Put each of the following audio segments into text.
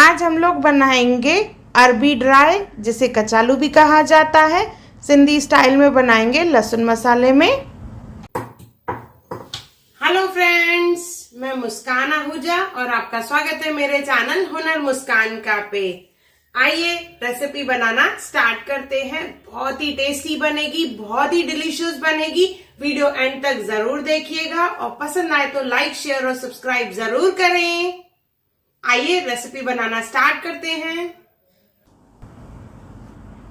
आज हम लोग बनाएंगे अरबी ड्राई, जिसे कचालू भी कहा जाता है। सिंधी स्टाइल में बनाएंगे लहसुन मसाले में। हेलो फ्रेंड्स, मैं मुस्कान आहूजा और आपका स्वागत है मेरे चैनल हुनर मुस्कान का पे। आइए रेसिपी बनाना स्टार्ट करते हैं। बहुत ही टेस्टी बनेगी, बहुत ही डिलीशियस बनेगी। वीडियो एंड तक जरूर देखिएगा और पसंद आए तो लाइक, शेयर और सब्सक्राइब जरूर करें। आइए रेसिपी बनाना स्टार्ट करते हैं।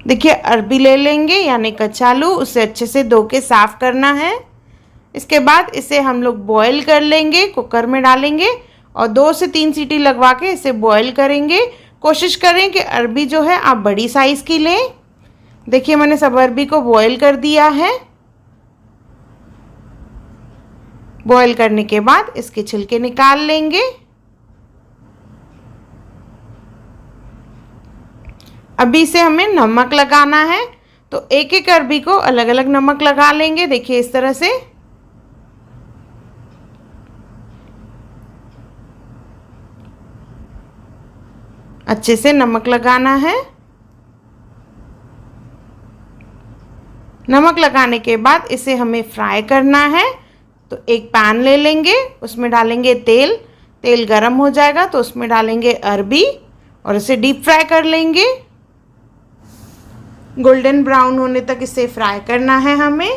देखिए, अरबी ले लेंगे यानी कचालू, उसे अच्छे से धो के साफ करना है। इसके बाद इसे हम लोग बॉईल कर लेंगे, कुकर में डालेंगे और 2 से 3 सीटी लगवा के इसे बॉईल करेंगे। कोशिश करें कि अरबी जो है आप बड़ी साइज़ की लें। देखिए, मैंने सब अरबी को बॉईल कर दिया है। बॉईल करने के बाद इसके छिलके निकाल लेंगे। अभी इसे हमें नमक लगाना है, तो एक एक अरबी को अलग अलग नमक लगा लेंगे। देखिए, इस तरह से अच्छे से नमक लगाना है। नमक लगाने के बाद इसे हमें फ्राई करना है। तो एक पैन ले लेंगे, उसमें डालेंगे तेल। तेल गरम हो जाएगा तो उसमें डालेंगे अरबी और इसे डीप फ्राई कर लेंगे। गोल्डन ब्राउन होने तक इसे फ्राई करना है हमें।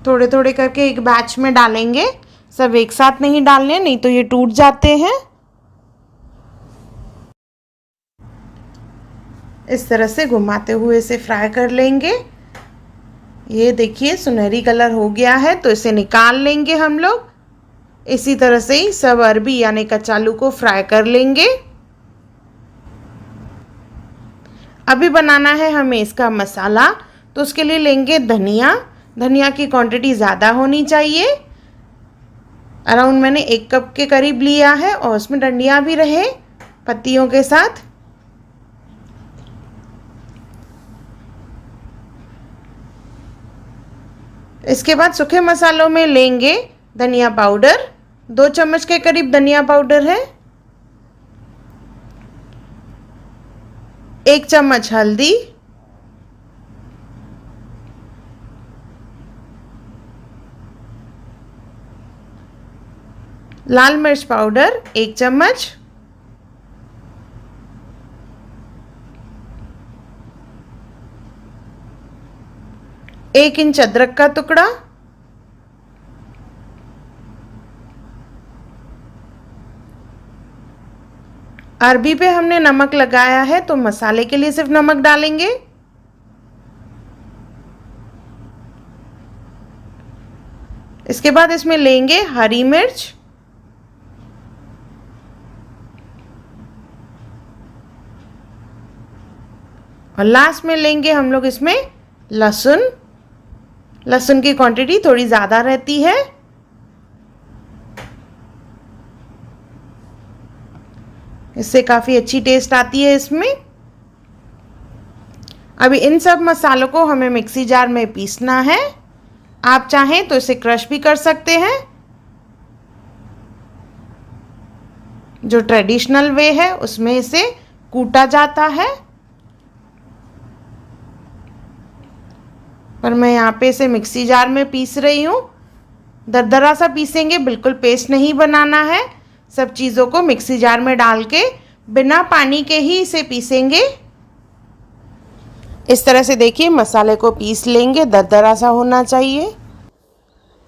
थोड़े थोड़े करके एक बैच में डालेंगे, सब एक साथ नहीं डालने, नहीं तो ये टूट जाते हैं। इस तरह से घुमाते हुए इसे फ्राई कर लेंगे। ये देखिए सुनहरी कलर हो गया है, तो इसे निकाल लेंगे हम लोग। इसी तरह से ही सब अरबी यानी कचालू को फ्राई कर लेंगे। अभी बनाना है हमें इसका मसाला, तो उसके लिए लेंगे धनिया। धनिया की क्वांटिटी ज़्यादा होनी चाहिए। अराउंड मैंने 1 कप के करीब लिया है और उसमें डंडियाँ भी रहे पत्तियों के साथ। इसके बाद सूखे मसालों में लेंगे धनिया पाउडर। 2 चम्मच के करीब धनिया पाउडर है। 1 चम्मच हल्दी, लाल मिर्च पाउडर 1 चम्मच, एक इंच अदरक का टुकड़ा, अरबी पे हमने नमक लगाया है तो मसाले के लिए सिर्फ नमक डालेंगे। इसके बाद इसमें लेंगे हरी मिर्च, और लास्ट में लेंगे हम लोग इसमें लहसुन। लहसुन की क्वांटिटी थोड़ी ज़्यादा रहती है। इससे काफ़ी अच्छी टेस्ट आती है इसमें। अभी इन सब मसालों को हमें मिक्सी जार में पीसना है। आप चाहें तो इसे क्रश भी कर सकते हैं। जो ट्रेडिशनल वे है उसमें इसे कूटा जाता है, पर मैं यहाँ पे इसे मिक्सी जार में पीस रही हूँ। दरदरा सा पीसेंगे, बिल्कुल पेस्ट नहीं बनाना है। सब चीज़ों को मिक्सी जार में डाल के बिना पानी के ही इसे पीसेंगे। इस तरह से देखिए मसाले को पीस लेंगे, दरदरा सा होना चाहिए।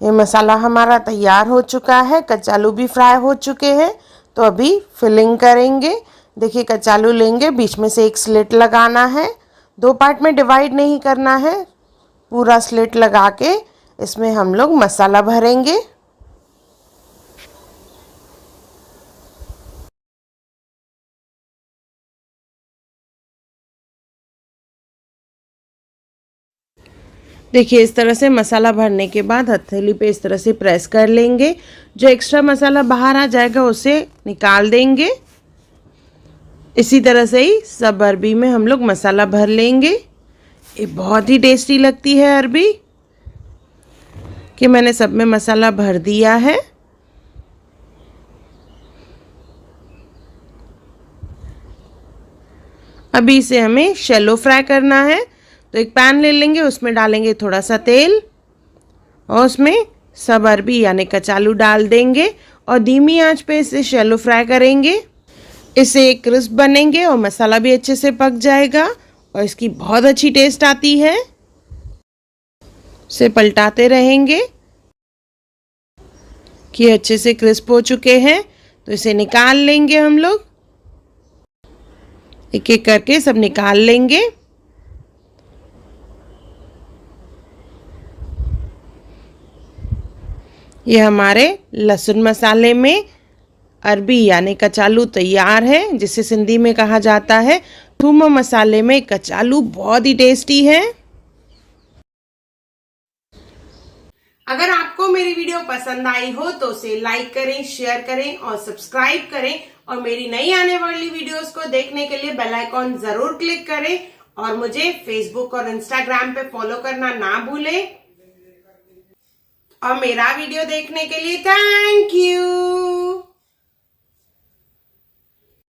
ये मसाला हमारा तैयार हो चुका है। कचालू भी फ्राई हो चुके हैं, तो अभी फिलिंग करेंगे। देखिए, कचालू लेंगे, बीच में से एक स्लिट लगाना है। 2 पार्ट में डिवाइड नहीं करना है, पूरा स्लिट लगा के इसमें हम लोग मसाला भरेंगे। देखिए, इस तरह से मसाला भरने के बाद हथेली पे इस तरह से प्रेस कर लेंगे। जो एक्स्ट्रा मसाला बाहर आ जाएगा उसे निकाल देंगे। इसी तरह से ही सब अरबी में हम लोग मसाला भर लेंगे। ये बहुत ही टेस्टी लगती है अरबी। कि मैंने सब में मसाला भर दिया है। अभी इसे हमें शैलो फ्राई करना है। तो एक पैन ले लेंगे, उसमें डालेंगे थोड़ा सा तेल और उसमें सब अरबी यानी कचालू डाल देंगे और धीमी आंच पे इसे शैलो फ्राई करेंगे। इससे एक क्रिस्प बनेंगे और मसाला भी अच्छे से पक जाएगा और इसकी बहुत अच्छी टेस्ट आती है। इसे पलटाते रहेंगे कि अच्छे से क्रिस्प हो चुके हैं। तो इसे निकाल लेंगे हम लोग, एक एक करके सब निकाल लेंगे। ये हमारे लहसुन मसाले में अरबी यानी कचालू तैयार है, जिसे सिंधी में कहा जाता है थूम मसाले में कचालू। बहुत ही टेस्टी है। अगर आपको मेरी वीडियो पसंद आई हो तो उसे लाइक करें, शेयर करें और सब्सक्राइब करें और मेरी नई आने वाली वीडियोस को देखने के लिए बेल आइकॉन जरूर क्लिक करें और मुझे फेसबुक और इंस्टाग्राम पे फॉलो करना ना भूलें। और मेरा वीडियो देखने के लिए थैंक यू।